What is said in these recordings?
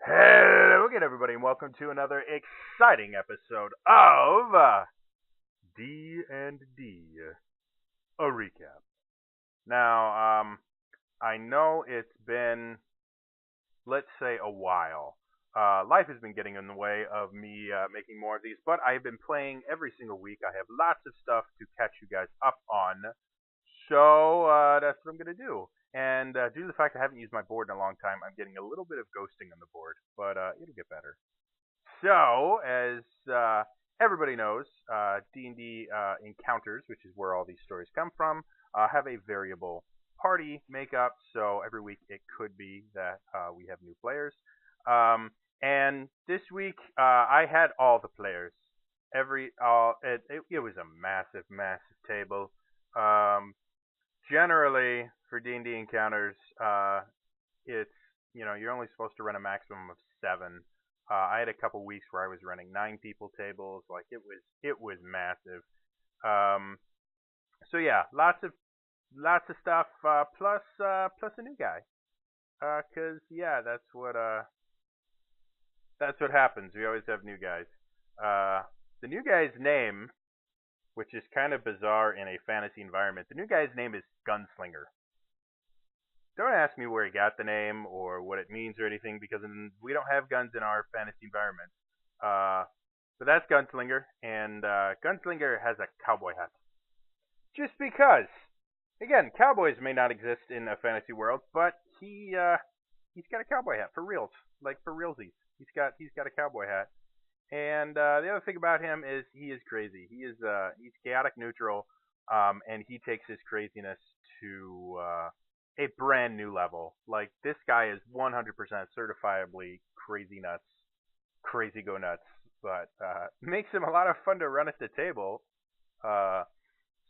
Hello again, everybody, and welcome to another exciting episode of D and D, a recap. Now, I know it's been, let's say, a while. Life has been getting in the way of me making more of these, but I have been playing every single week. I have lots of stuff to catch you guys up on, so that's what I'm gonna do. And due to the fact I haven't used my board in a long time, I'm getting a little bit of ghosting on the board, but it'll get better. So, as everybody knows, D&D encounters, which is where all these stories come from, have a variable party makeup. So every week it could be that we have new players. And this week I had all the players. It was a massive, massive table. Um, Generally, for D&D encounters, it's you're only supposed to run a maximum of 7. I had a couple weeks where I was running 9 people tables. Like it was massive. Um, so yeah, lots of stuff. Plus a new guy. 'Cause yeah, that's what happens. We always have new guys. The new guy's name, which is kind of bizarre in a fantasy environment. The new guy's name is Gunslinger. Don't ask me where he got the name or what it means or anything, because we don't have guns in our fantasy environment. Uh, but that's Gunslinger, and Gunslinger has a cowboy hat. Just because, again, cowboys may not exist in a fantasy world, but he's got a cowboy hat for reals, like for realsies. He's got a cowboy hat. And the other thing about him is he is crazy. He's chaotic neutral, and he takes his craziness to a brand new level. Like this guy is 100% certifiably crazy nuts, crazy go nuts. But makes him a lot of fun to run at the table. Uh,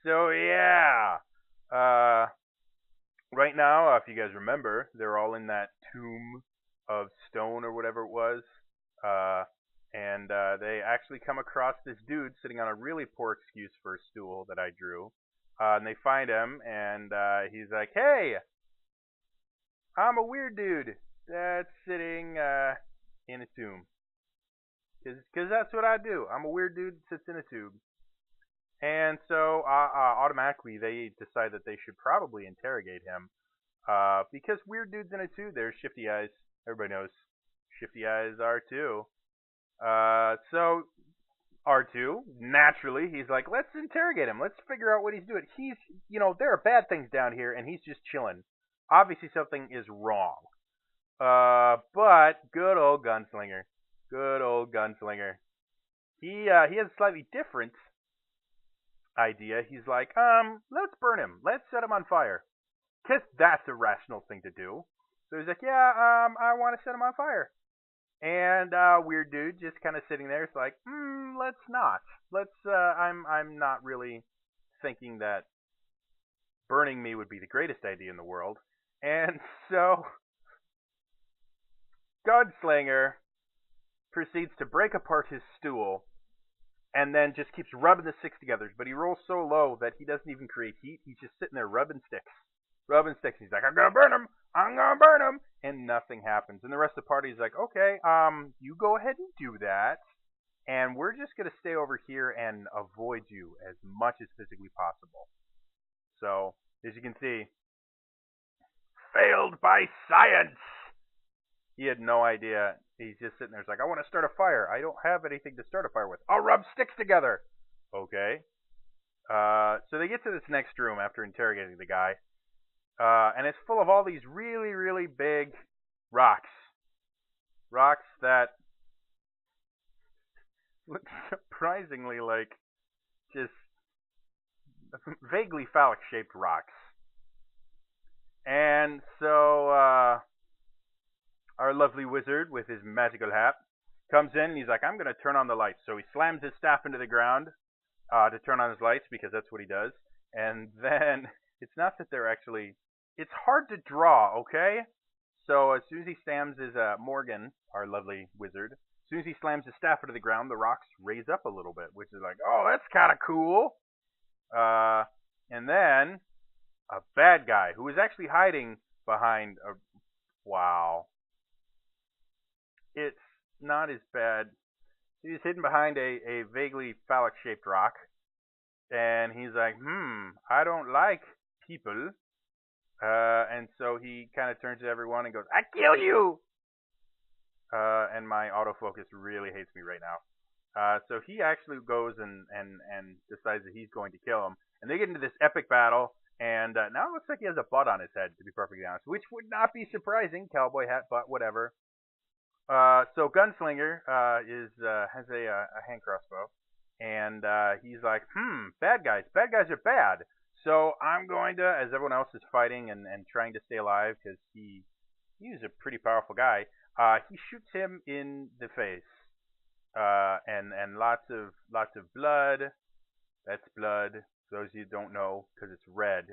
so yeah, uh, right now, if you guys remember, they're all in that tomb of stone or whatever it was. Uh, and they actually come across this dude sitting on a really poor excuse for a stool that I drew. And they find him, and he's like, "Hey, I'm a weird dude that's sitting in a tomb. Cause that's what I do. I'm a weird dude that sits in a tube." And so automatically they decide that they should probably interrogate him. Because weird dudes in a tube, there's shifty eyes. Everybody knows shifty eyes are too. So R2, naturally, he's like, let's interrogate him. Let's figure out what he's doing. There are bad things down here, and he's just chilling. Obviously, something is wrong. But good old Gunslinger. Good old Gunslinger. He has a slightly different idea. He's like, let's burn him. Let's set him on fire. 'Cause that's a rational thing to do. So he's like, yeah, I want to set him on fire. And weird dude just kind of sitting there. It's like, let's not. I'm not really thinking that burning me would be the greatest idea in the world. And so Gunslinger proceeds to break apart his stool and then just keeps rubbing the sticks together. But he rolls so low that he doesn't even create heat. He's just sitting there rubbing sticks. Rubbing sticks. He's like, I'm gonna burn him. I'm gonna burn him. And nothing happens. And the rest of the party is like, okay, you go ahead and do that. And we're just gonna stay over here and avoid you as much as physically possible. So, as you can see, failed by science. He had no idea. He's just sitting there. He's like, I want to start a fire. I don't have anything to start a fire with. I'll rub sticks together. Okay. So they get to this next room after interrogating the guy. And it's full of all these really, really big rocks. Rocks that look surprisingly like just vaguely phallic shaped rocks. And so our lovely wizard with his magical hat comes in and he's like, I'm going to turn on the lights. So he slams his staff into the ground to turn on his lights because that's what he does. And then it's not that they're actually. It's hard to draw, okay? So as soon as he slams his Morgan, our lovely wizard, as soon as he slams his staff into the ground, the rocks raise up a little bit, which is like, oh, that's kind of cool. And then a bad guy who is actually hiding behind a. Wow. it's not as bad. He's hidden behind a vaguely phallic shaped rock, and he's like, I don't like people. And so he kind of turns to everyone and goes, I killed you! And my autofocus really hates me right now. So he actually goes and decides that he's going to kill him. And they get into this epic battle, and now it looks like he has a butt on his head, to be perfectly honest, which would not be surprising. Cowboy hat, butt, whatever. So Gunslinger has a hand crossbow, and he's like, bad guys are bad. So I'm going to, as everyone else is fighting and trying to stay alive, because he's a pretty powerful guy. He shoots him in the face, and lots of blood. That's blood. For those of you who don't know, because it's red.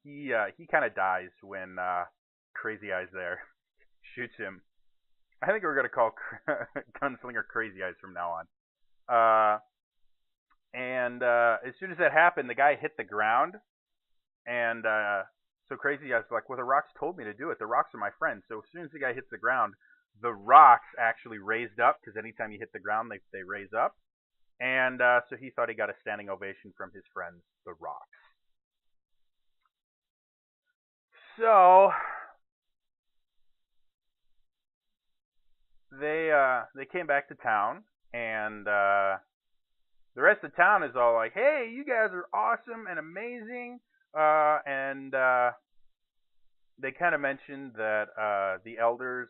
He kind of dies when Crazy Eyes there shoots him. I think we're gonna call Gunslinger Crazy Eyes from now on. And as soon as that happened, the guy hit the ground, and so Crazy Eyes like, well, the rocks told me to do it. The rocks are my friends. So as soon as the guy hits the ground, the rocks actually raised up, because anytime you hit the ground, they raise up. And so he thought he got a standing ovation from his friends, the rocks. So they came back to town, and the rest of the town is all like, hey, you guys are awesome and amazing. And they kind of mentioned that the elders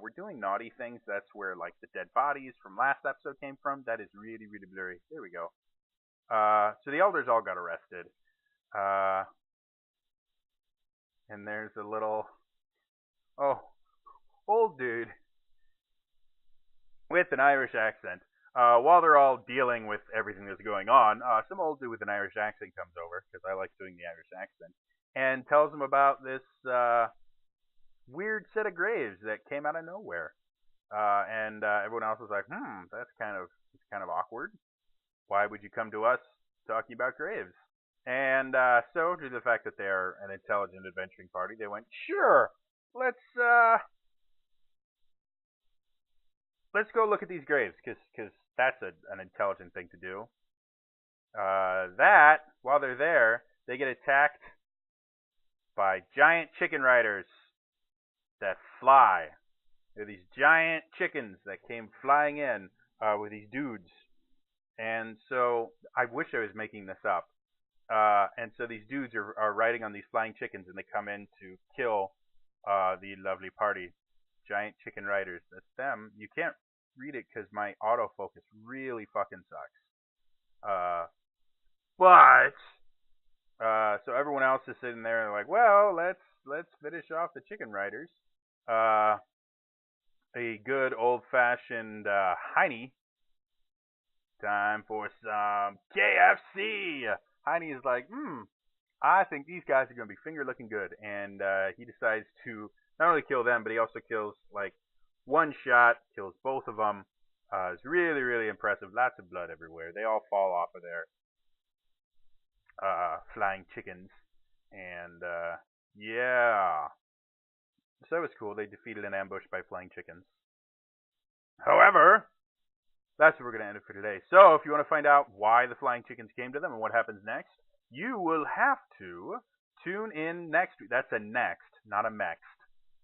were doing naughty things. That's where like the dead bodies from last episode came from. That is really, really blurry. There we go. So the elders all got arrested. And there's a little old dude with an Irish accent. While they're all dealing with everything that's going on, some old dude with an Irish accent comes over, because I like doing the Irish accent, and tells them about this weird set of graves that came out of nowhere. And everyone else was like, that's kind of awkward. Why would you come to us talking about graves? And so, due to the fact that they're an intelligent adventuring party, they went, sure, let's go look at these graves, because that's an intelligent thing to do. While they're there, they get attacked by giant chicken riders that fly. They're these giant chickens that came flying in with these dudes. And so, I wish I was making this up. And so these dudes are riding on these flying chickens, and they come in to kill the lovely party. Giant chicken riders. That's them. You can't read it because my autofocus really fucking sucks. So everyone else is sitting there and they're like, well, let's finish off the chicken riders. A good old fashioned Heine. Time for some KFC. Heine is like, I think these guys are gonna be finger looking good, and he decides to not only kill them, but he also kills like one shot, kills both of them. It's really, really impressive. Lots of blood everywhere. They all fall off of their flying chickens. And, yeah. So that was cool. They defeated an ambush by flying chickens. However, that's where we're going to end it for today. So, if you want to find out why the flying chickens came to them and what happens next, you will have to tune in next week. That's a next, not a next,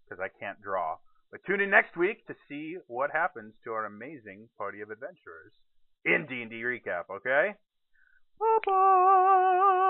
because I can't draw. But tune in next week to see what happens to our amazing party of adventurers in D&D Recap, okay? Bye-bye!